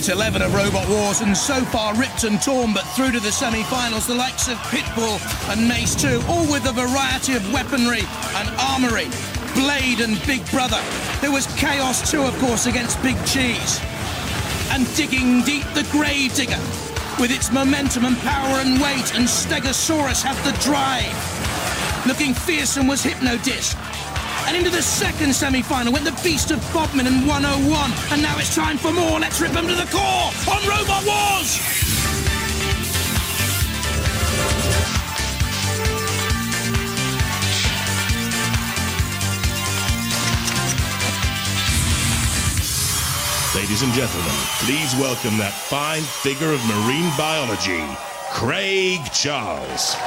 Night 11 of Robot Wars, and so far ripped and torn, but through to the semi-finals, the likes of Pitbull and Mace 2, all with a variety of weaponry and armoury. Blade and Big Brother. There was Chaos 2, of course, against Big Cheese. And digging deep, the Grave Digger. With its momentum and power and weight, and Stegosaurus had the drive. Looking fearsome was Hypnodisc. And into the second semi-final went the Beast of Bodmin and 101. And now it's time for more. Let's rip them to the core on Robot Wars! Ladies and gentlemen, please welcome that fine figure of marine biology, Craig Charles.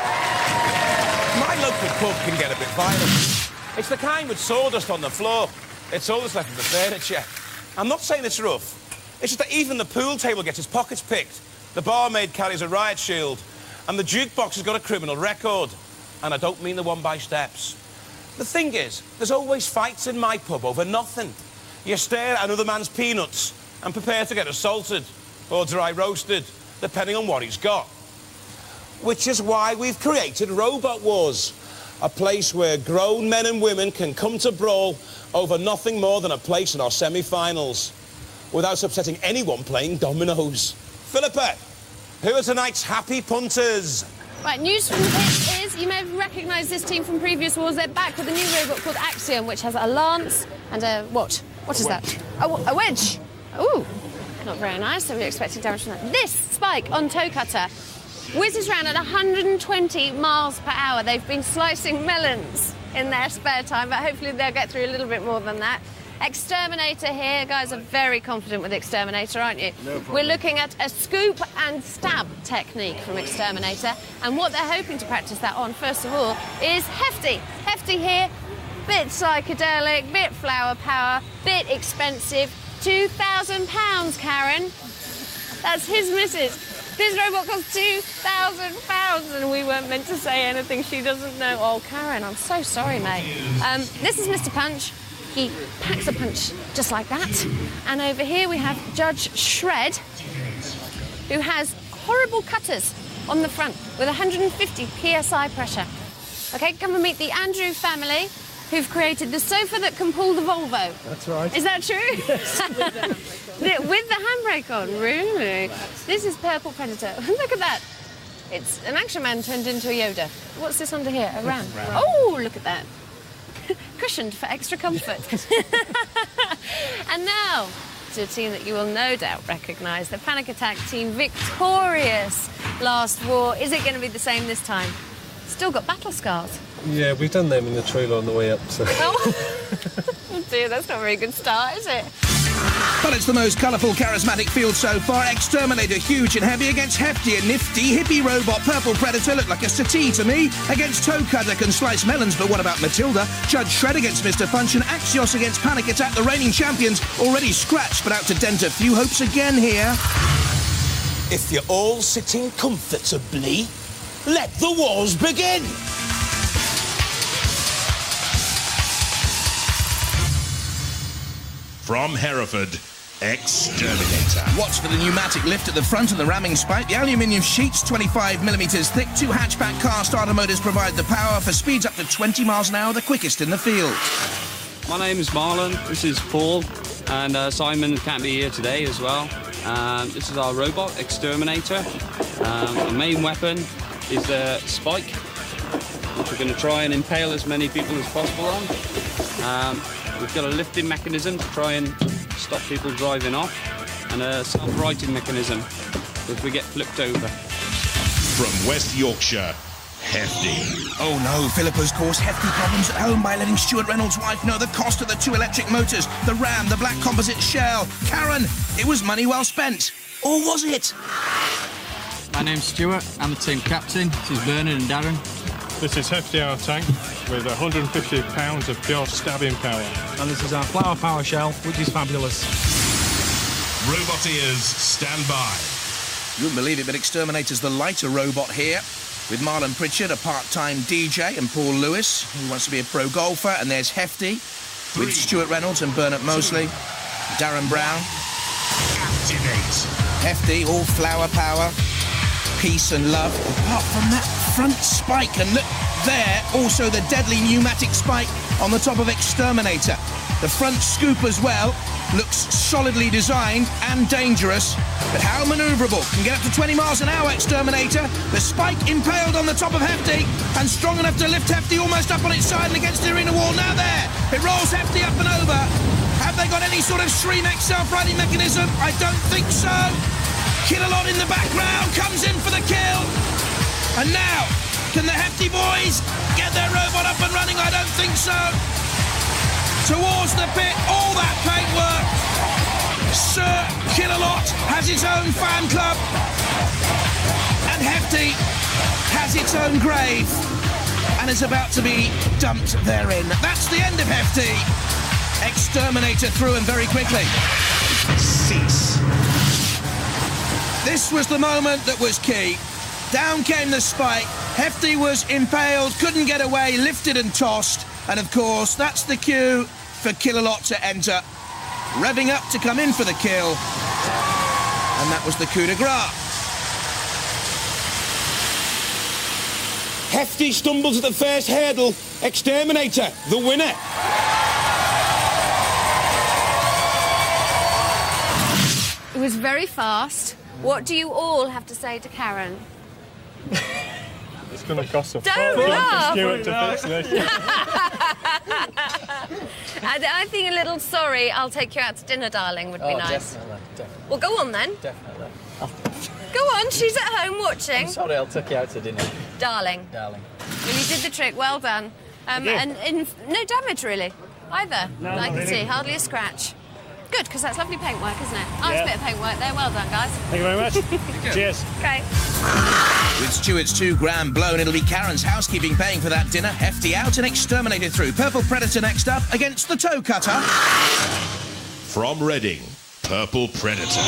My local pub can get a bit violent. It's the kind with sawdust on the floor. It's all that's left of the furniture. I'm not saying it's rough. It's just that even the pool table gets its pockets picked. The barmaid carries a riot shield. And the jukebox has got a criminal record. And I don't mean the one by steps. The thing is, there's always fights in my pub over nothing. You stare at another man's peanuts and prepare to get assaulted or dry roasted, depending on what he's got. Which is why we've created Robot Wars, a place where grown men and women can come to brawl over nothing more than a place in our semi-finals, without upsetting anyone playing dominoes. Philippa, who are tonight's happy punters? Right, news from the pitch is you may have recognised this team from previous wars. They're back with a new robot called Axiom, which has a lance and a what? What is that? A wedge. Ooh, not very nice. So we're expecting damage from that. This spike on Toe Cutter whizzes around at 120 miles per hour. They've been slicing melons in their spare time, but hopefully they'll get through a little bit more than that. X-Terminator here. Guys are very confident with X-Terminator, aren't you? No problem. We're looking at a scoop and stab technique from X-Terminator, and what they're hoping to practice that on, first of all, is Hefty. Hefty here, bit psychedelic, bit flower power, bit expensive. £2,000, Karen. That's his missus. This robot costs £2,000, and we weren't meant to say anything she doesn't know. Oh, Karen, I'm so sorry, mate. This is Mr. Punch. He packs a punch just like that. And over here we have Judge Shred, who has horrible cutters on the front with 150 PSI pressure. OK, come and meet the Andrew family, who've created the sofa that can pull the Volvo. That's right. Is that true? Yes, with the handbrake on, really? This is Purple Predator. Look at that. It's an Action Man turned into a Yoda. What's this under here? A ram. Oh, look at that. Cushioned for extra comfort. And now, to a team that you will no doubt recognise, the Panic Attack team, victorious last war. Is it going to be the same this time? Still got battle scars. Yeah, we've done them in the trailer on the way up, so... Oh dear, that's not a very good start, is it? But it's the most colourful, charismatic field so far. X-Terminator, huge and heavy against Hefty and nifty. Hippie robot, Purple Predator, look like a settee to me. Against Toe Cutter, can slice melons, but what about Matilda? Judge Shred against Mr. Punch, and Axios against Panic Attack, the reigning champions. Already scratched, but out to dent a few hopes again here. If you're all sitting comfortably, let the wars begin! From Hereford, X-Terminator. Watch for the pneumatic lift at the front and the ramming spike. The aluminium sheets, 25mm thick. 2 hatchback car starter motors provide the power for speeds up to 20 miles an hour, the quickest in the field. My name is Marlon, this is Paul, and Simon can't be here today as well. This is our robot, X-Terminator. Our main weapon is the spike, which we're going to try and impale as many people as possible on. We've got a lifting mechanism to try and stop people driving off, and a self-righting mechanism if we get flipped over. From West Yorkshire, Hefty. Oh no, Philippa's caused hefty problems at home by letting Stuart Reynolds' wife know the cost of the 2 electric motors, the ram, the black composite shell. Karen, it was money well spent. Or was it? My name's Stuart, I'm the team captain. This is Bernard and Darren. This is Hefty, our tank, with 150 pounds of pure stabbing power. And this is our flower power shell, which is fabulous. Robot ears, stand by. You wouldn't believe it, but X-Terminator's the lighter robot here, with Marlon Pritchard, a part-time DJ, and Paul Lewis, who wants to be a pro golfer, and there's Hefty, with Stuart Reynolds and Bernard Mosley, Darren Brown. Activate. Hefty, all flower power, peace and love, apart from that front spike. And look there, also the deadly pneumatic spike on the top of X-Terminator. The front scoop as well looks solidly designed and dangerous, but how manoeuvrable. Can get up to 20 miles an hour, X-Terminator. The spike impaled on the top of Hefty and strong enough to lift Hefty almost up on its side and against the arena wall. Now there, it rolls Hefty up and over. Have they got any sort of Shremek self-riding mechanism? I don't think so. Killalot in the background comes in for the kill. And now, can the Hefty boys get their robot up and running? I don't think so. Towards the pit, all that paintwork. Sir Killalot has his own fan club. And Hefty has its own grave and is about to be dumped therein. That's the end of Hefty. X-Terminator through him very quickly. Cease. This was the moment that was key. Down came the spike. Hefty was impaled, couldn't get away, lifted and tossed. And of course, that's the cue for Killalot to enter. Revving up to come in for the kill. And that was the coup de grace. Hefty stumbles at the first hurdle. X-Terminator, the winner. It was very fast. What do you all have to say to Karen? It's going to cost a Don't fortune laugh. for Stuart to fix this. I think a little sorry, I'll take you out to dinner, darling, would be nice. Definitely. Well, go on then. Definitely. Go on, she's at home watching. I'm sorry, I'll take you out to dinner. Darling. Darling. Well, you did the trick, well done. And no damage, really, either. No, I can not see, really. hardly a scratch. Good, because that's lovely paintwork, isn't it? Nice bit of paintwork there. Well done, guys. Thank you very much. Cheers. Okay. With Stuart's £2,000 blown, it'll be Karen's housekeeping paying for that dinner. Hefty out and X-Terminator through. Purple Predator next up against the Toe Cutter. From Reading, Purple Predator.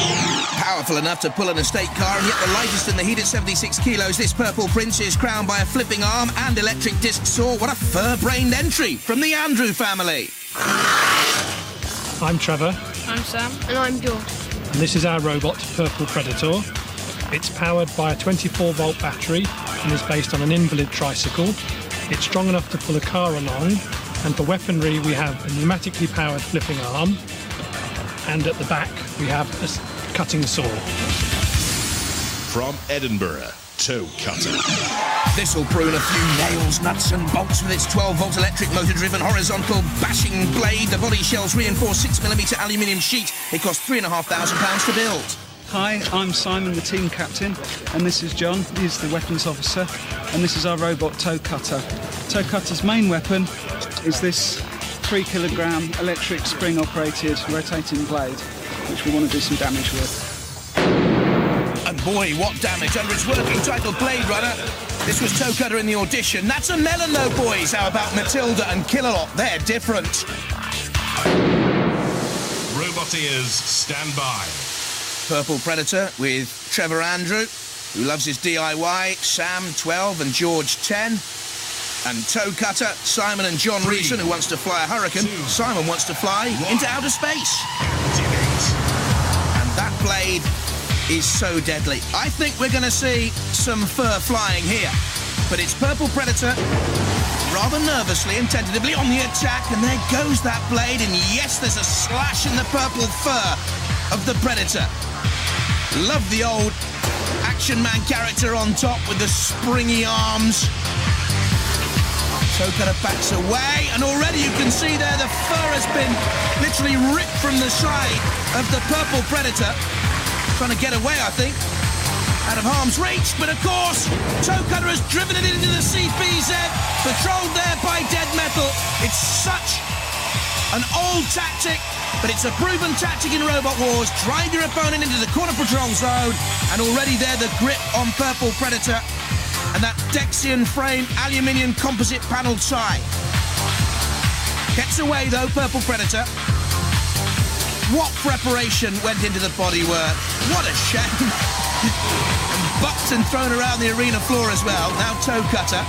Powerful enough to pull an estate car, and yet the lightest in the heat at 76 kilos. This Purple Prince is crowned by a flipping arm and electric disc saw. What a fur-brained entry from the Andrew family. I'm Trevor, I'm Sam. And I'm Dawn. and this is our robot, Purple Predator. It's powered by a 24-volt battery and is based on an invalid tricycle. It's strong enough to pull a car along, and for weaponry we have a pneumatically powered flipping arm, and at the back we have a cutting saw. From Edinburgh, Toe Cutter. This'll prune a few nails, nuts and bolts with its 12-volt electric motor-driven horizontal bashing blade. The body shell's reinforced 6mm aluminium sheet. It cost £3,500 to build. Hi, I'm Simon, the team captain, and this is John. He's the weapons officer, and this is our robot Toe Cutter. Toe Cutter's main weapon is this 3-kilogram electric spring-operated rotating blade, which we want to do some damage with. And boy, what damage under its working title, Blade Runner. This was Toe Cutter in the audition. That's a melon though, boys. How about Matilda and Killalot? They're different. Robot ears, stand by. Purple Predator with Trevor Andrew, who loves his DIY, Sam, 12, and George, 10. And Toe Cutter, Simon and John Reeson, who wants to fly a Hurricane. Simon wants to fly into outer space. And that blade is so deadly. I think we're going to see some fur flying here. But it's Purple Predator, rather nervously and tentatively on the attack, and there goes that blade, and yes, there's a slash in the purple fur of the Predator. Love the old Action Man character on top with the springy arms. Toe Cutter backs away, and already you can see there the fur has been literally ripped from the side of the Purple Predator. Trying to get away, I think, out of harm's reach, but of course, Toe Cutter has driven it into the CPZ, patrolled there by Dead Metal. It's such an old tactic, but it's a proven tactic in Robot Wars. Drive your opponent into the corner patrol zone, and already there the grip on Purple Predator, and that Dexian frame aluminium composite panelled side. Gets away though, Purple Predator. What preparation went into the bodywork. What a shame. And bucked and thrown around the arena floor as well. Now Toe Cutter.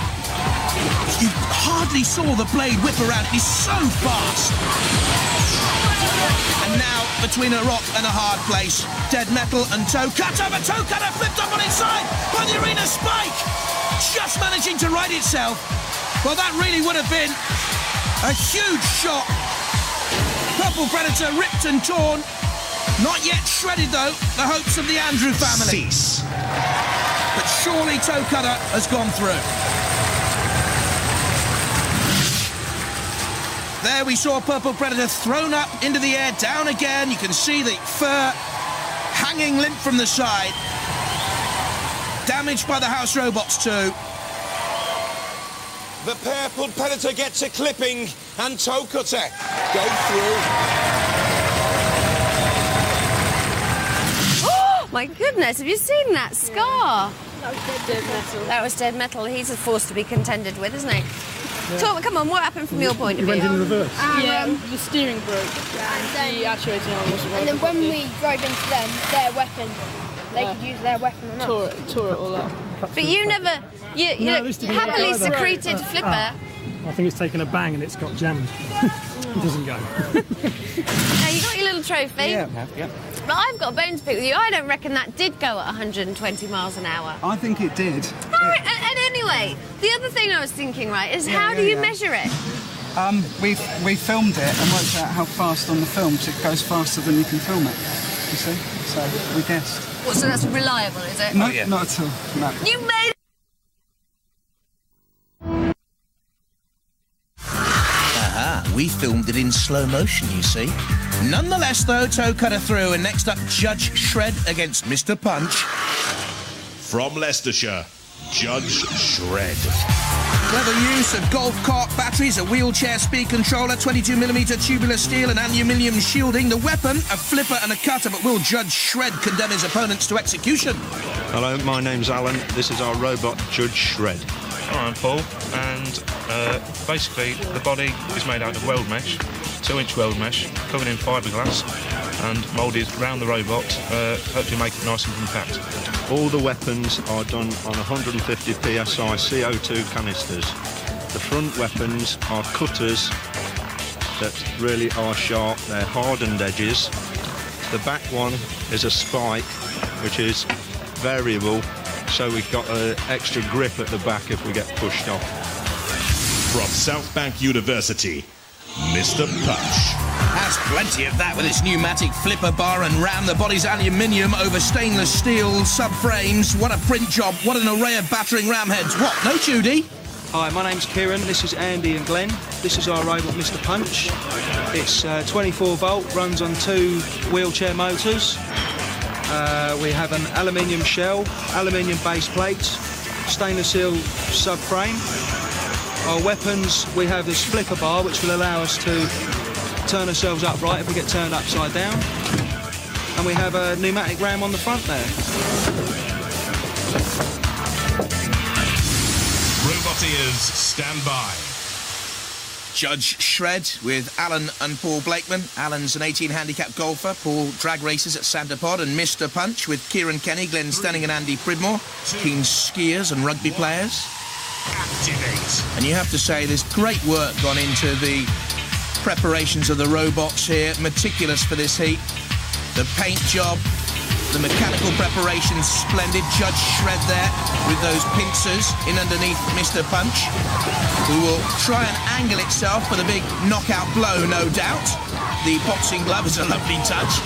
You hardly saw the blade whip around. He's so fast. And now, between a rock and a hard place, Dead Metal and Toe Cutter, but Toe Cutter flipped up on its side by the arena spike, just managing to right itself. Well, that really would have been a huge shock. Purple Predator ripped and torn. Not yet shredded, though, the hopes of the Andrew family. Cease. But surely Toe Cutter has gone through. There we saw Purple Predator thrown up into the air, down again. You can see the fur hanging limp from the side. Damaged by the house robots too. The Purple Predator gets a clipping, and Toe Cutter go through. Oh, my goodness, have you seen that scar? That was Dead Metal. That was Dead Metal. He's a force to be contended with, isn't he? Yeah. Tom, come on, what happened from your point of view? He went in reverse. Yeah, the steering broke, and the actuator wasn't working. And then when we drove into them, their weapon, they could use their weapon or not. Tore it all up. But you never... You happily secreted Flipper. I think it's taken a bang and it's got jammed. It doesn't go. Now, you got your little trophy. Yeah, I have, yeah. But I've got a bone to pick with you. I don't reckon that did go at 120 miles an hour. I think it did. And anyway, the other thing I was thinking, right, is how do you measure it? We filmed it and worked out how fast on the films it goes faster than you can film it. You see? So we guessed. What, so that's reliable, is it? No, not at all. No. You made it! Aha, we filmed it in slow motion, you see. Nonetheless, though, Toe Cutter through, and next up, Judge Shred against Mr. Punch. From Leicestershire, Judge Shred. Clever use of golf cart batteries, a wheelchair speed controller, 22mm tubular steel and aluminium shielding. The weapon, a flipper and a cutter, but will Judge Shred condemn his opponents to execution? Hello, my name's Alan. This is our robot, Judge Shred. Hi, I'm Paul, and basically the body is made out of weld mesh, 2-inch weld mesh, covered in fiberglass and moulded round the robot, hopefully make it nice and compact. All the weapons are done on 150 psi CO2 canisters. The front weapons are cutters that really are sharp, they're hardened edges. The back one is a spike, which is variable, so we've got an extra grip at the back if we get pushed off. From South Bank University, Mr. Punch. Has plenty of that with its pneumatic flipper bar and ram. The body's aluminium over stainless steel subframes. What a print job. What an array of battering ram heads. What? No, Judy? Hi, my name's Kieran. This is Andy and Glenn. This is our robot, Mr. Punch. It's 24 volt, runs on 2 wheelchair motors. We have an aluminium shell, aluminium base plates, stainless steel subframe. Our weapons, we have this flipper bar, which will allow us to turn ourselves upright if we get turned upside down. And we have a pneumatic ram on the front there. Roboteers, stand by. Judge Shred with Alan and Paul Blakeman. Alan's an 18 handicap golfer. Paul drag races at Santa Pod. And Mr. Punch with Kieran Kenny, Glenn Stanning and Andy Pridmore. Keen skiers and rugby players. Activate. And you have to say there's great work gone into the preparations of the robots here. Meticulous for this heat. The paint job, the mechanical preparation, splendid. Judge Shred there with those pincers in underneath Mr. Punch, who will try and angle itself for the big knockout blow, no doubt. The boxing glove is a lovely touch.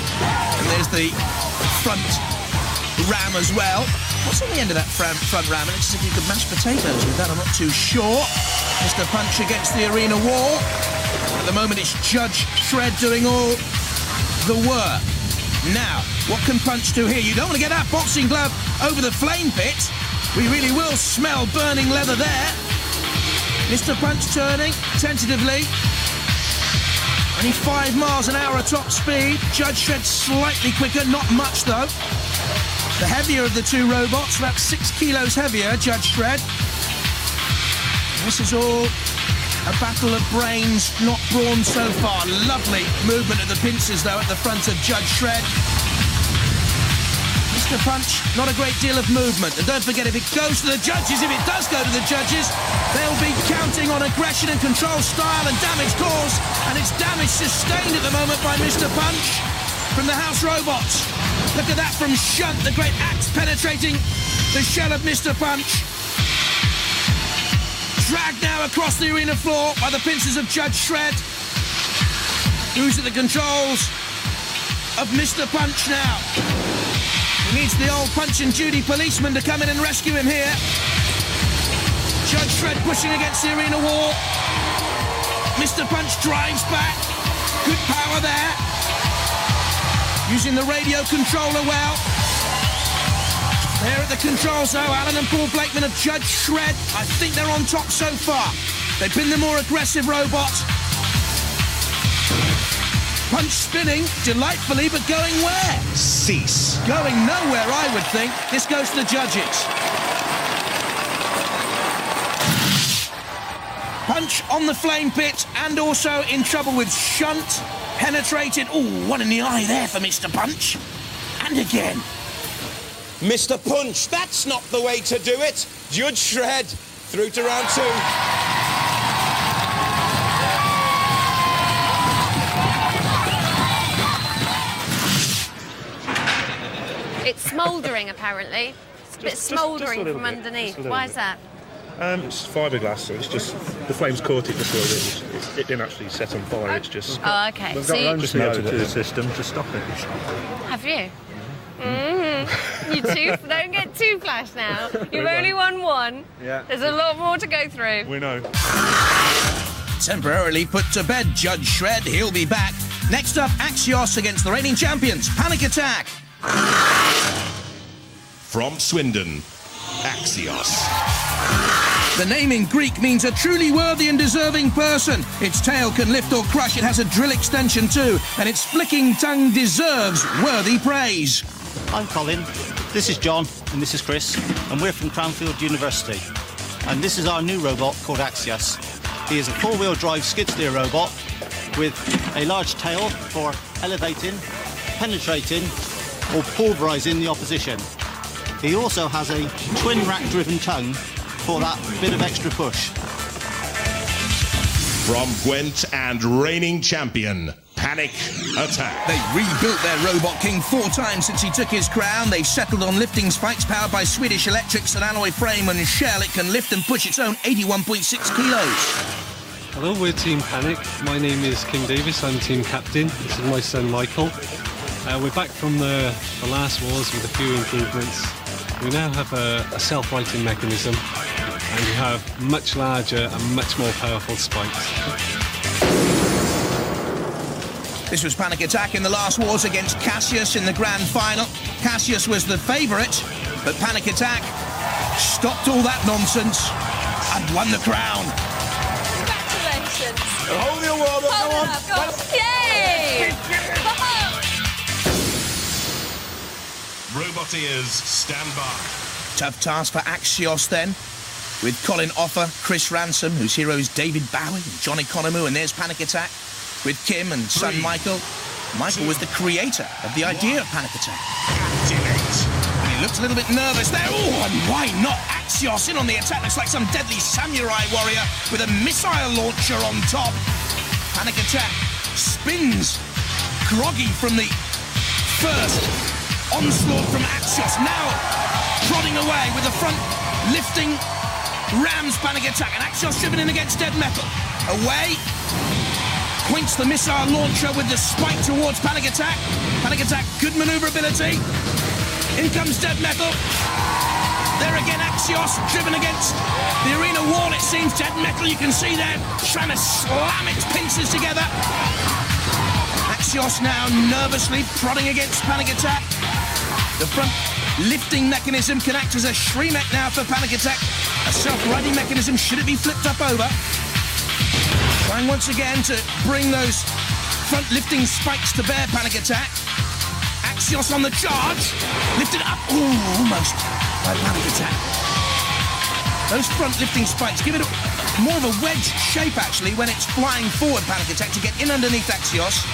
And there's the front ram as well. What's on the end of that front ram? It looks as if you could mash potatoes with that, I'm not too sure. Mr. Punch against the arena wall. At the moment, it's Judge Shred doing all the work. Now, what can Punch do here? You don't want to get that boxing glove over the flame pit. We really will smell burning leather there. Mr. Punch turning tentatively. Only 5 miles an hour at top speed. Judge Shred slightly quicker, not much though. The heavier of the two robots, about 6 kilos heavier, Judge Shred. This is all a battle of brains, not brawn so far. Lovely movement of the pincers, though, at the front of Judge Shred. Mr. Punch, not a great deal of movement. And don't forget, if it goes to the judges, if it does go to the judges, they'll be counting on aggression and control style and damage caused. And it's damage is sustained at the moment by Mr. Punch from the House Robots. Look at that from Shunt, the great axe penetrating the shell of Mr. Punch. Dragged now across the arena floor by the pincers of Judge Shred, who's at the controls of Mr. Punch now. He needs the old Punch and Judy policeman to come in and rescue him here. Judge Shred pushing against the arena wall. Mr. Punch drives back. Good power there. Using the radio controller well. There at the controls though, Alan and Paul Blakeman of Judge Shred. I think they're on top so far. They've been the more aggressive robot. Punch spinning delightfully, but going where? Cease. Going nowhere, I would think. This goes to the judges. Punch on the flame pit and also in trouble with Shunt. Penetrated. Ooh, one in the eye there for Mr. Punch. And again. Mr. Punch, that's not the way to do it. Judge Shred through to round 2. It's smouldering, apparently. It's a bit smouldering from underneath. Why is that? It's fiberglass, so it's just the flames caught it just a little bit. It didn't actually set on fire. It's just. Oh, okay. We've So got our own just CO2 melted it. system to stop it. have you? You two, don't get too flash now. You've only won one. Yeah. There's a lot more to go through. We know. Temporarily put to bed Judge Shred. He'll be back. Next up, Axios against the reigning champions, Panic Attack. From Swindon, Axios. The name in Greek means a truly worthy and deserving person. Its tail can lift or crush. It has a drill extension too, and its flicking tongue deserves worthy praise. I'm Colin, this is John, and this is Chris, and we're from Cranfield University. And this is our new robot called Axios. He is a four-wheel drive skid steer robot with a large tail for elevating, penetrating, or pulverising the opposition. He also has a twin rack-driven tongue for that bit of extra push. From Gwent and reigning champion, Panic Attack. They rebuilt their Robot King 4 times since he took his crown. They've settled on lifting spikes powered by Swedish Electrics, an alloy frame and shell. It can lift and push its own 81.6 kilos. Hello, we're Team Panic. My name is King Davis. I'm team captain. This is my son Michael. We're back from the last wars with a few improvements. We now have a self-righting mechanism, and we have much larger and much more powerful spikes. This was Panic Attack in the last wars against Cassius in the grand final. Cassius was the favourite, but Panic Attack stopped all that nonsense and won the crown. Congratulations. Hold your wall up, Hold it up, go on. Yay! Roboteers, stand by. Tough task for Axios then, with Colin Offer, Chris Ransom, whose hero is David Bowie, and John Economou, and there's Panic Attack, with Kim and son Michael. Michael was the creator of the idea of Panic Attack. Activate. And he looked a little bit nervous there. Oh, and why not? Axios in on the attack. Looks like some deadly samurai warrior with a missile launcher on top. Panic Attack spins, groggy from the first onslaught from Axios. Now prodding away with the front lifting rams Panic Attack, and Axios driven in against Dead Metal. Away, points the missile launcher with the spike towards Panic Attack. Panic Attack, good maneuverability. In comes Dead Metal. There again, Axios driven against the arena wall. It seems Dead Metal, you can see there, trying to slam its pincers together. Axios now nervously prodding against Panic Attack. The front lifting mechanism can act as a Shremek now for Panic Attack. A self-righting mechanism should it be flipped up over. Trying once again to bring those front lifting spikes to bear, Panic Attack. Axios on the charge. Lifted up. Ooh, almost by Panic Attack. Those front lifting spikes give it more of a wedge shape, actually, when it's flying forward, Panic Attack, to get in underneath Axios.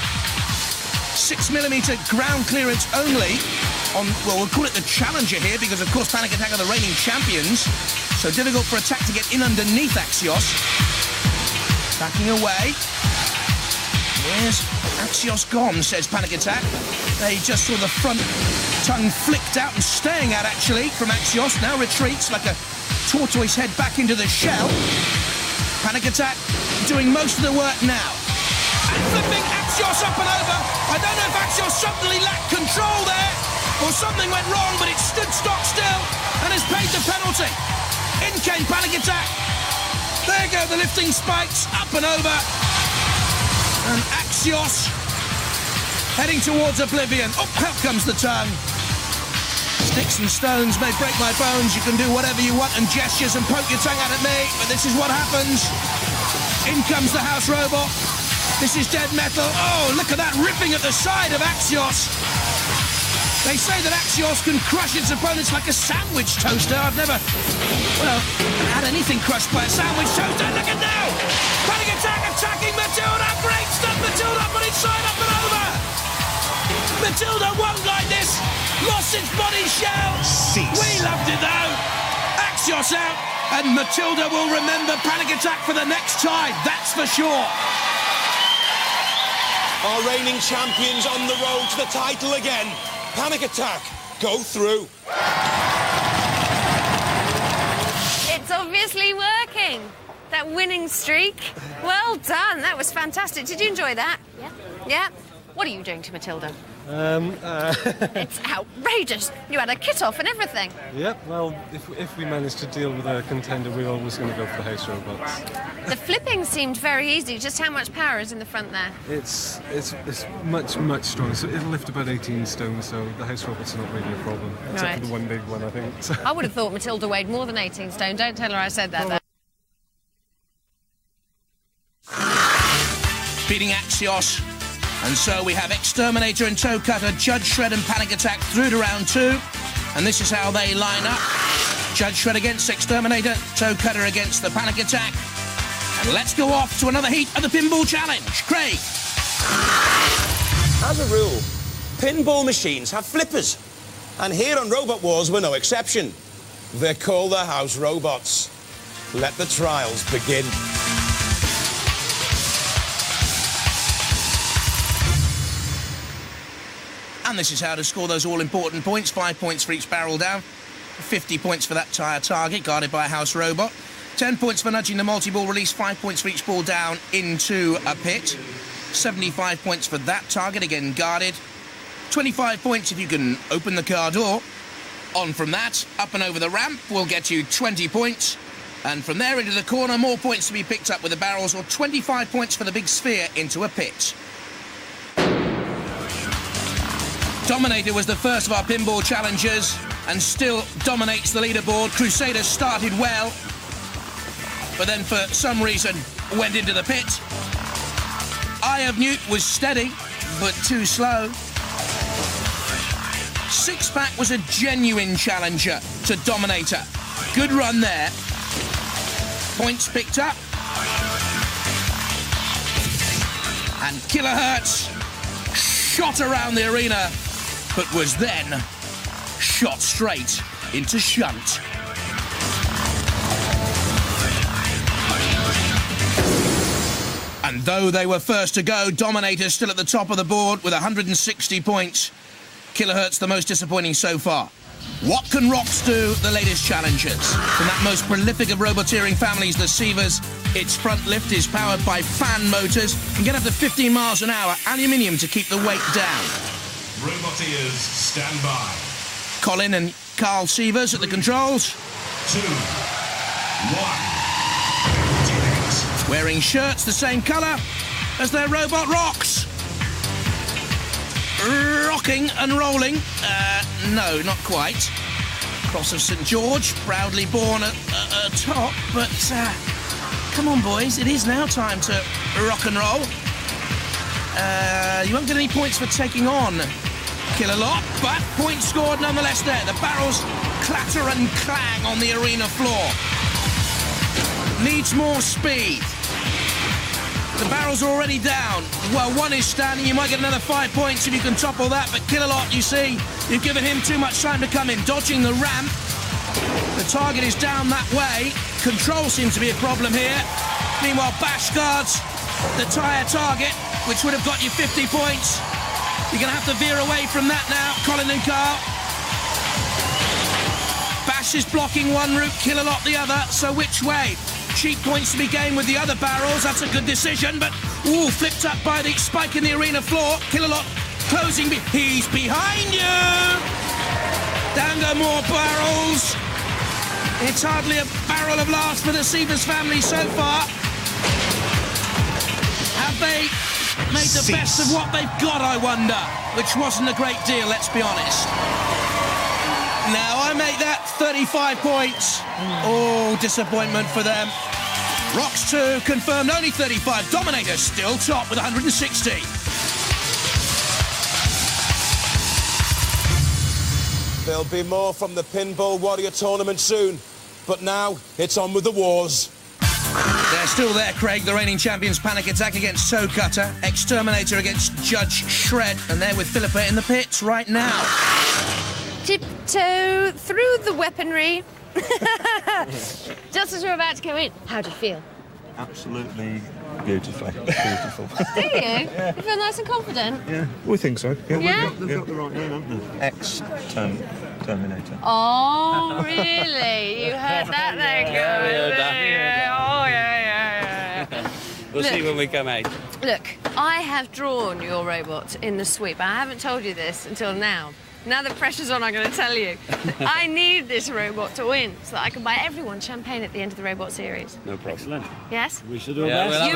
6mm ground clearance only on, well, we'll call it the challenger here, because, of course, Panic Attack are the reigning champions. So difficult for Attack to get in underneath Axios. Backing away. Here's Where's Axios gone, says Panic Attack. They just saw the front tongue flicked out and staying out, actually, from Axios. Now retreats like a tortoise head back into the shell. Panic Attack doing most of the work now. And flipping Axios up and over. I don't know if Axios suddenly lacked control there or something went wrong, but it stood stock still and has paid the penalty. In came Panic Attack. There go the lifting spikes, up and over. And Axios heading towards oblivion. Oh, out comes the tongue. Sticks and stones may break my bones. You can do whatever you want and gestures and poke your tongue out at me, but this is what happens. In comes the house robot. This is dead metal. Oh, look at that ripping at the side of Axios. They say that Axios can crush its opponents like a sandwich toaster. I've never, well, had anything crushed by a sandwich toaster. Look at now! Panic Attack attacking Matilda. Great stuff, Matilda, but inside up and over. Matilda won't like this. Lost its body shell. Cease. We loved it though. Axios out, and Matilda will remember Panic Attack for the next time. That's for sure. Our reigning champions on the road to the title again. Panic Attack, go through. It's obviously working. That winning streak. Well done. That was fantastic. Did you enjoy that? Yeah. Yeah? What are you doing to Matilda? It's outrageous. You had a kit off and everything. Yep, well, if we manage to deal with a contender, we're always going to go for the house robots. The flipping seemed very easy. Just how much power is in the front there? It's much stronger. So it'll lift about 18 stone, so the house robots are not really a problem. Except for the one big one, I think. So. I would have thought Matilda weighed more than 18 stone. Don't tell her I said that, though. Beating Axios. And so we have X-Terminator and Toe Cutter, Judge Shred and Panic Attack through to round 2. And this is how they line up. Judge Shred against X-Terminator, Toe Cutter against the Panic Attack. And let's go off to another heat of the Pinball Challenge. Craig. As a rule, pinball machines have flippers. And here on Robot Wars, we're no exception. They're called the house robots. Let the trials begin. And this is how to score those all-important points. 5 points for each barrel down. 50 points for that tyre target, guarded by a house robot. 10 points for nudging the multi-ball release. 5 points for each ball down into a pit. 75 points for that target, again guarded. 25 points if you can open the car door. On from that, up and over the ramp will get you 20 points. And from there into the corner, more points to be picked up with the barrels, or 25 points for the big sphere into a pit. Dominator was the first of our pinball challengers and still dominates the leaderboard. Crusader started well, but then for some reason went into the pit. Eye of Newt was steady, but too slow. Six Pack was a genuine challenger to Dominator. Good run there. Points picked up. And Kilohertz shot around the arena, but was then shot straight into shunt. And though they were first to go, Dominator still at the top of the board with 160 points. Kilohertz the most disappointing so far. What can Rocks do? The latest challengers. From that most prolific of roboteering families, the Sievers, its front lift is powered by fan motors and get up to 15 miles an hour, aluminium to keep the weight down. Roboteers, stand by. Colin and Carl Sievers at the controls. 2, 1. Wearing shirts the same colour as their robot Rocks. Rocking and rolling. No, not quite. Cross of St George, proudly born atop, but come on, boys, it is now time to rock and roll. You won't get any points for taking on Killalot, but points scored nonetheless there. The barrels clatter and clang on the arena floor. Needs more speed. The barrels are already down. Well, one is standing. You might get another 5 points if you can topple that. But Killalot, you see, you've given him too much time to come in. Dodging the ramp. The target is down that way. Control seems to be a problem here. Meanwhile, Bash guards the tyre target. which would have got you 50 points. You're going to have to veer away from that now, Colin and Carl. Bash is blocking one route, Kill-A-Lot the other, so which way? Cheap points to be gained with the other barrels, that's a good decision, but, ooh, flipped up by the spike in the arena floor. Kill-A-Lot closing, he's behind you! Down go more barrels. It's hardly a barrel of laughs for the Sievers family so far. Have they made the best of what they've got, I wonder? Which wasn't a great deal, let's be honest. Now, I make that 35 points. Oh, disappointment for them. Rocks 2 confirmed only 35. Dominator still top with 160. There'll be more from the Pinball Warrior tournament soon, but now it's on with the wars. They're still there, Craig. The reigning champions Panic Attack against Toe Cutter, X-Terminator against Judge Shred, and they're with Philippa in the pits right now. Tiptoe through the weaponry. Just as we're about to go in, how do you feel? Absolutely beautiful. Beautiful. Do you? Yeah. You feel nice and confident? Yeah, we think so. Yeah? They've got the right name, haven't they? X-Terminator. Oh, really? You heard that there, good. Oh, yeah. We'll see when we come out. Look, I have drawn your robot in the sweep. I haven't told you this until now. Now the pressure's on, I'm going to tell you. I need this robot to win so that I can buy everyone champagne at the end of the robot series. No problem. Yes? We should do our best.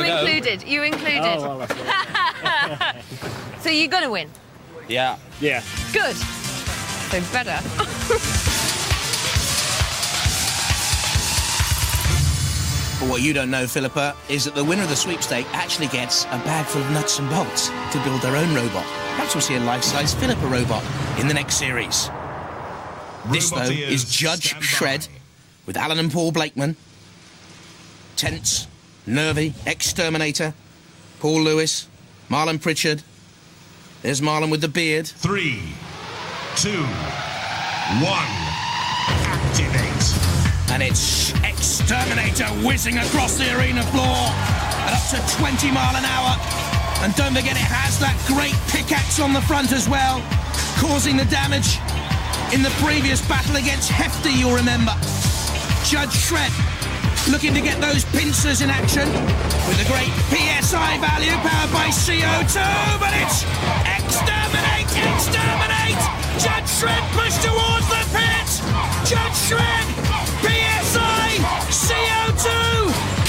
You included. Oh, well, that's right. So you're going to win? Yeah. Yeah. Good. So better. But what you don't know, Philippa, is that the winner of the sweepstake actually gets a bag full of nuts and bolts to build their own robot. Perhaps we'll see a life-size Philippa robot in the next series. This, though, is Judge Shred with Alan and Paul Blakeman. Tense, nervy, X-Terminator, Paul Lewis, Marlon Pritchard. There's Marlon with the beard. 3, 2, 1, activate. And it's X-Terminator whizzing across the arena floor at up to 20 miles an hour. And don't forget, it has that great pickaxe on the front as well, causing the damage in the previous battle against Hefty, you'll remember. Judge Shred looking to get those pincers in action with a great PSI value powered by CO2, but it's Exterminate, Exterminate! Judge Shred pushed towards the pit! Judge Shred, PSI, CO2,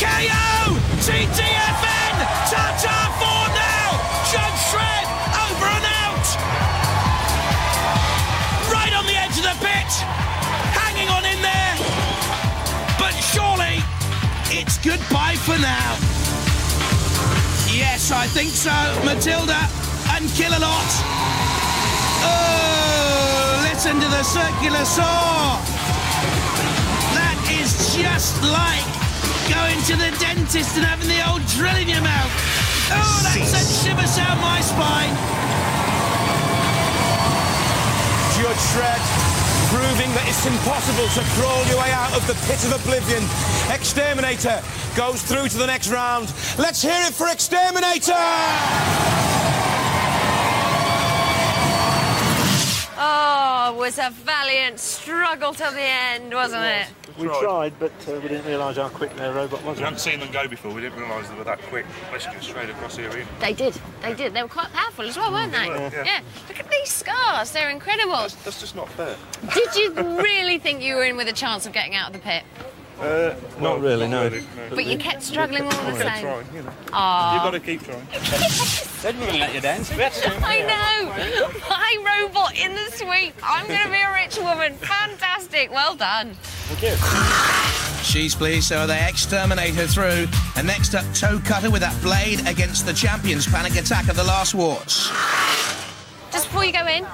KO, TTFN, ta-ta for now! Judge Shred, over and out! Right on the edge of the pit, hanging on in there, but surely it's goodbye for now. Yes, I think so. Matilda and Kill-A-Lot. Oh, listen to the circular saw. That is just like going to the dentist and having the old drill in your mouth. Oh, that sent shivers down my spine. Judge Shred proving that it's impossible to crawl your way out of the pit of oblivion. Exterminator goes through to the next round. Let's hear it for Exterminator! Oh, it was a valiant struggle till the end, wasn't it? We tried, but we didn't realise how quick their robot was. We hadn't seen them go before. We didn't realise they were that quick. Basically straight across the arena. They did. They did. They were quite powerful as well, weren't they? Yeah. Look at these scars. They're incredible. That's just not fair. Did you really think you were in with a chance of getting out of the pit? Not really, no. But you kept struggling all the same. Trying, you know. Aww. You've got to keep trying. They wouldn't let you dance. I know. My robot in the sweep. I'm going to be a rich woman. Fantastic. Well done. Thank you. She's pleased, so they Exterminate her through. And next up, Toe Cutter with that blade against the champions Panic Attack of the last wars. Just before you go in,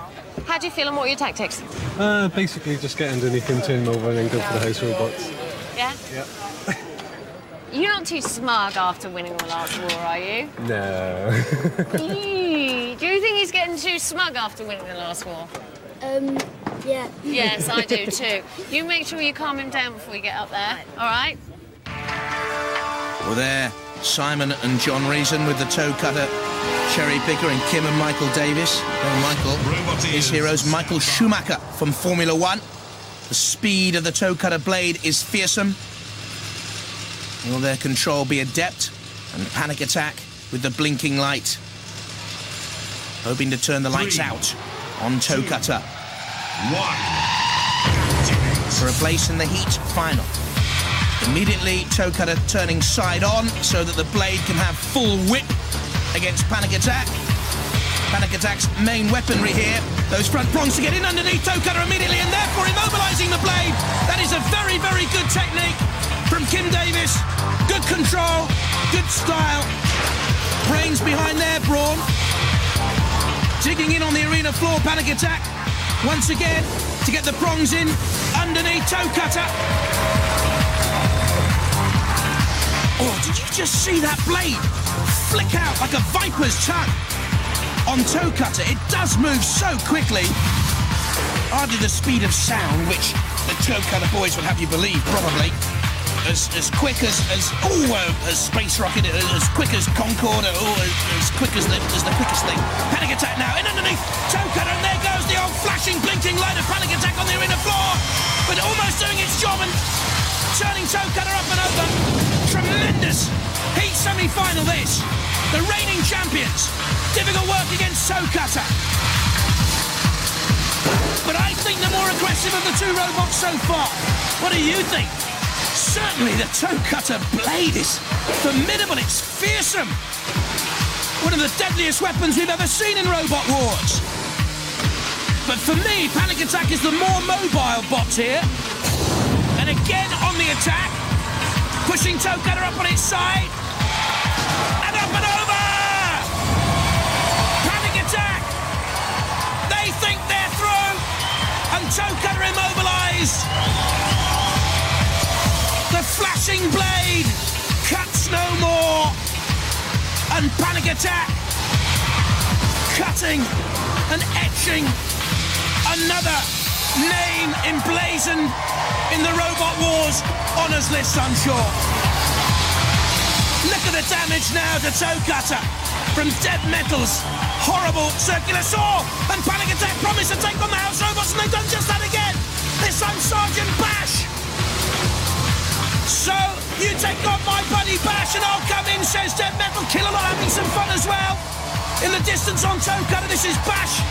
how do you feel and what are your tactics? Basically just get underneath him, turn him over and then go for the house robots. Yeah? Yeah. You're not too smug after winning the last war, are you? No. Do you think he's getting too smug after winning the last war? Yeah. Yes, I do too. You make sure you calm him down before you get up there, all right? Well, there, Simon and John Reason with the Toe Cutter Cherry Picker and Kim and Michael Davis. Michael, his heroes, Michael Schumacher from Formula One. The speed of the toe cutter blade is fearsome. Will their control be adept? And Panic Attack with the blinking light, hoping to turn the lights out on Toe Cutter. For a place in the heat final. Immediately, Toe Cutter turning side on so that the blade can have full whip against Panic Attack. Panic Attack's main weaponry here, those front prongs to get in underneath Toe Cutter immediately and therefore immobilising the blade. That is a very, very good technique from Kim Davis. Good control, good style. Brains behind there, Brawn. Digging in on the arena floor, Panic Attack. Once again, to get the prongs in underneath Toe Cutter. Oh, did you just see that blade flick out like a viper's tongue on Toe Cutter? It does move so quickly. Hardly the speed of sound, which the Toe Cutter boys would have you believe, probably. As quick as Space Rocket, as quick as Concorde, as quick as the quickest thing. Panic Attack now, in underneath Toe Cutter, and there goes the old flashing, blinking light of Panic Attack on the arena floor, but almost doing its job and turning Toe Cutter up and over. Tremendous heat semi-final this. The reigning champions. Difficult work against Toe Cutter. But I think the more aggressive of the two robots so far. What do you think? Certainly the Toe Cutter blade is formidable, it's fearsome. One of the deadliest weapons we've ever seen in Robot Wars. But for me, Panic Attack is the more mobile bot here. And again on the attack, pushing Toe Cutter up on its side. And up and over! Panic Attack! They think they're through! And Toe Cutter immobilised! The flashing blade cuts no more, and Panic Attack cutting and etching another name emblazoned in the Robot Wars honours list, I'm sure. Look at the damage now to Toe Cutter from Dead Metal's horrible circular saw, and Panic Attack promised to take on the House Robots, and they've done just that again. This time Sergeant Bash. So, you take on my buddy Bash and I'll come in, says Dead Metal. Killalot having some fun as well. In the distance on Toe Cutter, this is Bash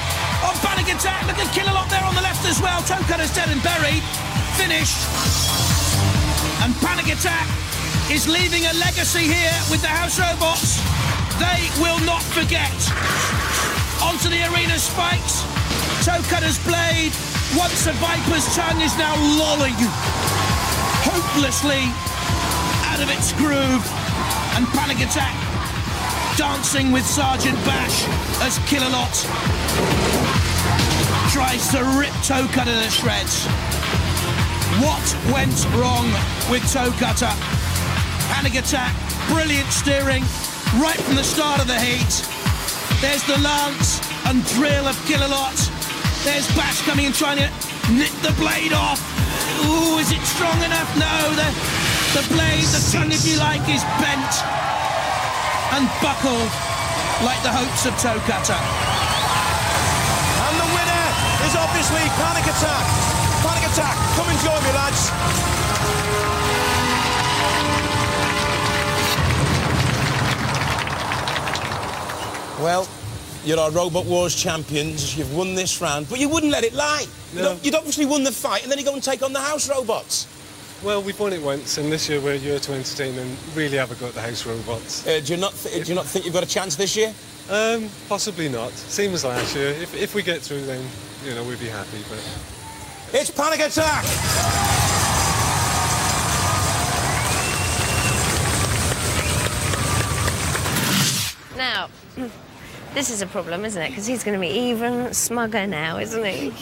on Panic Attack. Look at Killalot there on the left as well. Toe Cutter's dead and buried. Finished. And Panic Attack is leaving a legacy here with the House Robots. They will not forget. Onto the arena spikes. Toe Cutter's blade, once a viper's tongue, is now lolling hopelessly out of its groove, and Panic Attack dancing with Sergeant Bash as Killalot tries to rip Toe Cutter to shreds. What went wrong with Toe Cutter? Panic Attack, brilliant steering right from the start of the heat. There's the lance and drill of Killalot. There's Bash coming and trying to nip the blade off. Ooh, is it strong enough? No, the blade, the tongue, if you like, is bent and buckled like the hopes of Toe Cutter. And the winner is obviously Panic Attack. Panic Attack, come and join me, lads. Well, you're our Robot Wars champions. You've won this round, but you wouldn't let it lie. No. You'd obviously won the fight, and then you go and take on the House Robots. Well, we've won it once, and this year we're here to entertain and really have a go at the House Robots. Do you not think you've got a chance this year? Possibly not. Same as last year. If we get through, then we'd be happy. But it's Panic Attack. Now, this is a problem, isn't it? Because he's going to be even smugger now, isn't he?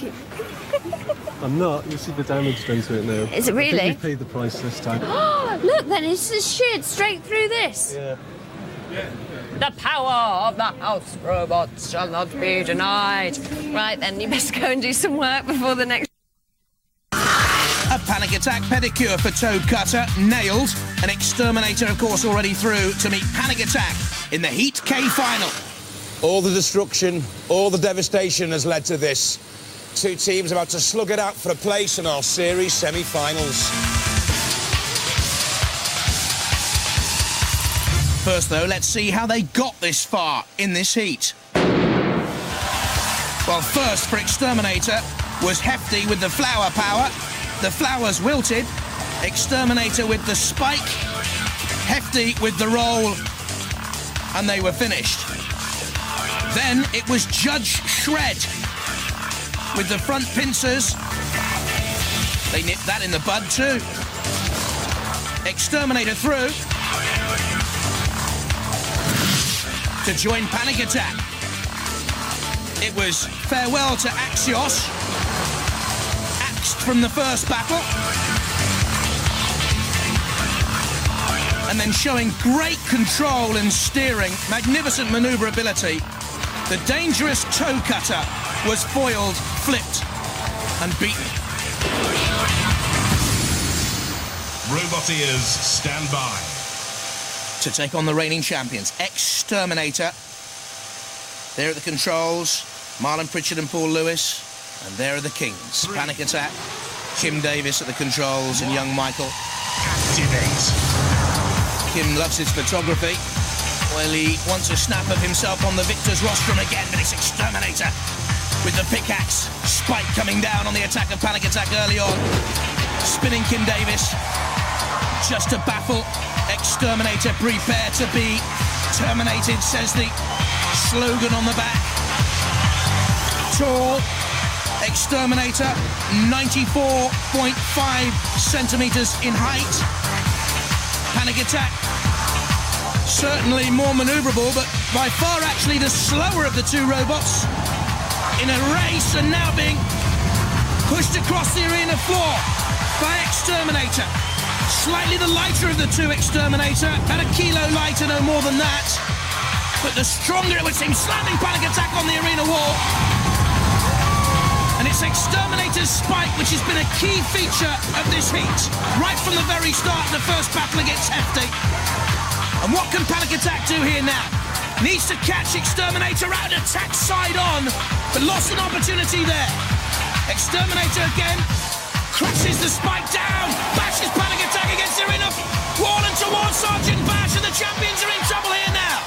I'm not. You see the damage done to it now. Is it really? I think we paid the price this time. Oh, look, then it's just sheared straight through this. Yeah. The power of the House Robots shall not be denied. Right, then, you best go and do some work before the next... A Panic Attack pedicure for Toe Cutter, nailed. An X-Terminator, of course, already through to meet Panic Attack in the Heat K final. All the destruction, all the devastation has led to this. Two teams about to slug it out for a place in our series semi-finals. First, though, let's see how they got this far in this heat. Well, first for X-Terminator was Hefty with the flower power. The flowers wilted. X-Terminator with the spike. Hefty with the roll. And they were finished. Then it was Judge Shred with the front pincers. They nipped that in the bud too. X-Terminator through to join Panic Attack. It was farewell to Axios, axed from the first battle. And then showing great control and steering, magnificent manoeuvrability, the dangerous toe cutter was foiled, flipped, and beaten. Roboteers, stand by. To take on the reigning champions, X-Terminator. There at the controls, Marlon Pritchard and Paul Lewis. And there are the kings, Panic Attack, Kim Davis at the controls, and young Michael. Activate. Kim loves his photography. Well, he wants a snap of himself on the victor's rostrum again, but it's X-Terminator with the pickaxe. Spike coming down on the attack of Panic Attack early on. Spinning Kim Davis. Just to baffle X-Terminator, prepare to be terminated, says the slogan on the back. Tall X-Terminator, 94.5 centimetres in height. Panic Attack, certainly more manoeuvrable, but by far actually the slower of the two robots in a race, and now being pushed across the arena floor by X-Terminator. Slightly the lighter of the two X-Terminator, about a kilo lighter, no more than that. But the stronger it would seem, slamming Panic Attack on the arena wall. And it's X-Terminator's spike, which has been a key feature of this heat. Right from the very start, the first battle against Hefty. And what can Panic Attack do here now? Needs to catch X-Terminator out, attack side on, but lost an opportunity there. X-Terminator again, crashes the spike down, bashes Panic Attack against the arena wall and towards Sergeant Bash, and the champions are in trouble here now.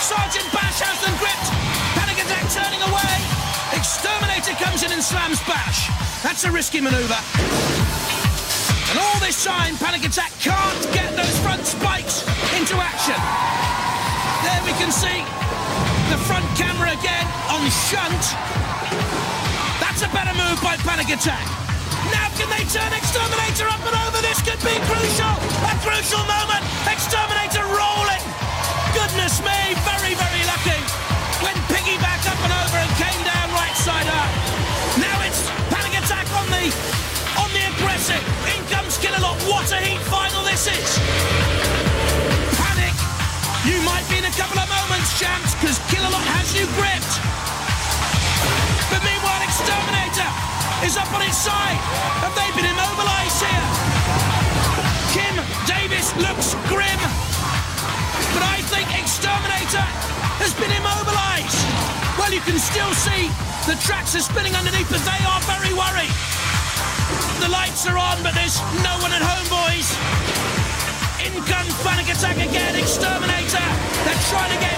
Sergeant Bash has them gripped, Panic Attack turning away. X-Terminator comes in and slams Bash. That's a risky manoeuvre. And all this time, Panic Attack can't get those front spikes into action. There we can see the front camera again on shunt. That's a better move by Panic Attack. Now can they turn X-Terminator up and over? This could be crucial. A crucial moment. X-Terminator rolling. Goodness me, very, very lucky. Went piggyback up and over and came down right side up. Now it's Panic Attack on the aggressive. In comes Killalot. What a heat final this is. Panic. You might be in a couple of moments, champs, because Killalot has you gripped. But meanwhile, X-Terminator is up on its side. Have they been immobilised here? Kim Davis looks grim. But I think X-Terminator has been immobilised. Well, you can still see the tracks are spinning underneath, but they are very worried. The lights are on, but there's no one at home, boys. In comes Panic Attack again, X-Terminator. They're trying to get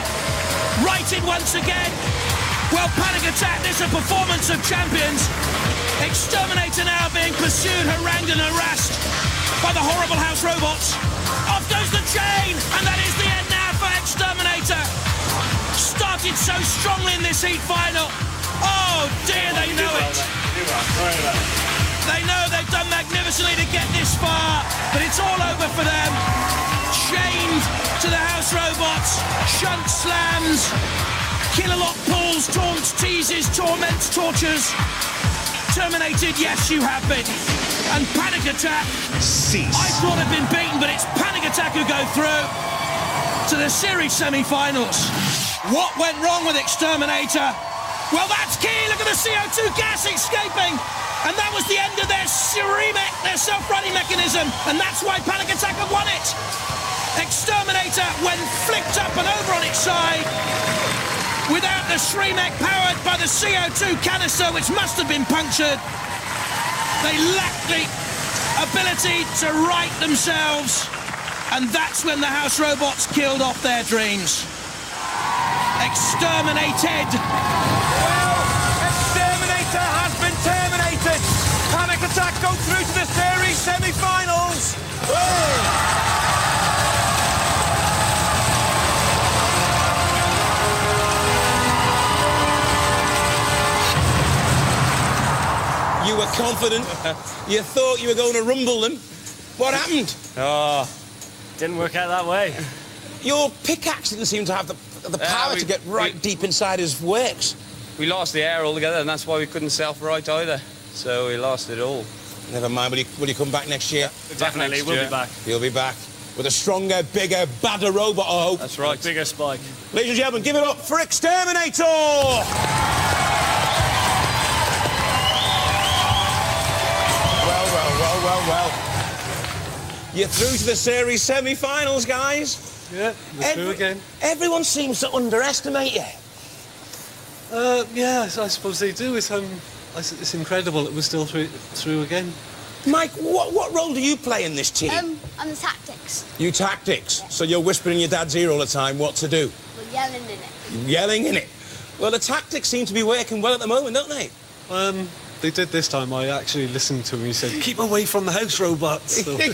righted once again. Well, Panic Attack, this is a performance of champions. X-Terminator now being pursued, harangued and harassed by the horrible house robots. Off goes the chain, and that is the end now for X-Terminator. Started so strongly in this heat final. Oh dear, they know it. They know they've done magnificently to get this far, but it's all over for them. Chained to the house robots, shunt slams, Killalot pulls, taunts, teases, torments, tortures. Terminated, yes, you have been. And Panic Attack, cease. I thought had been beaten, but it's Panic Attack who go through to the series semi-finals. What went wrong with X-Terminator? Well, that's key. Look at the CO2 gas escaping. And that was the end of their self-running mechanism. And that's why Panic Attack have won it. X-Terminator, when flicked up and over on its side, without the Shremek powered by the CO2 canister, which must have been punctured. They lacked the ability to right themselves, and that's when the house robots killed off their dreams. Exterminated. Well, X-Terminator has been terminated. Panic Attack go through to the series semi-finals. You were confident. You thought you were going to rumble them. What happened? Oh, didn't work out that way. Your pickaxe didn't seem to have the power to get right deep inside his works. We lost the air altogether, and that's why we couldn't self-right either. So we lost it all. Never mind. Will you come back next year? Definitely, we'll be back. You'll be back with a stronger, bigger, badder robot, I hope. That's right. Bigger Spike. Ladies and gentlemen, give it up for X-Terminator! Well. You're through to the series semi-finals, guys. Yeah, we're through again. Everyone seems to underestimate you. Yeah, I suppose they do. It's incredible that we're still through again. Mike, what role do you play in this team? I'm the tactics. You tactics. So you're whispering in your dad's ear all the time what to do? We're yelling in it. Yelling in it. Well, the tactics seem to be working well at the moment, don't they? They did this time. I actually listened to him. He said, "Keep away from the house robots." So. Do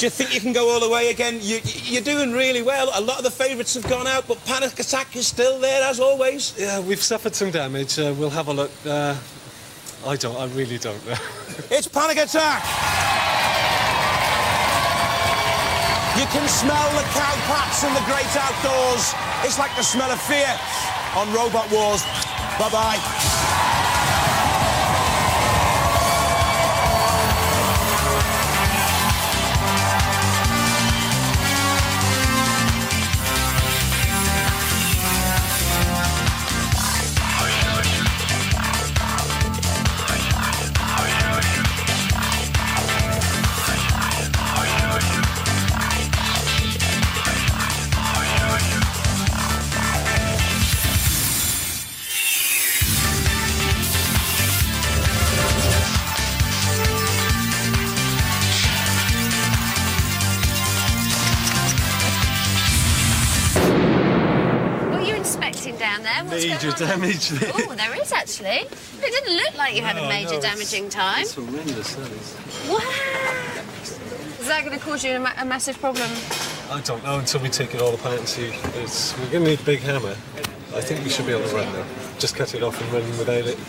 you think you can go all the way again? You're doing really well. A lot of the favourites have gone out, but Panic Attack is still there, as always. Yeah, we've suffered some damage. We'll have a look. I really don't know. It's Panic Attack! You can smell the cowpats in the great outdoors. It's like the smell of fear on Robot Wars. Bye-bye. Down there. What's major damage there. Oh, there is actually. It didn't look like you had a major damaging time. It's horrendous, that is. Wow. Is that going to cause you a massive problem? I don't know until we take it all apart and see. We're going to need a big hammer. I think we should be able to run now. Just cut it off and run without it.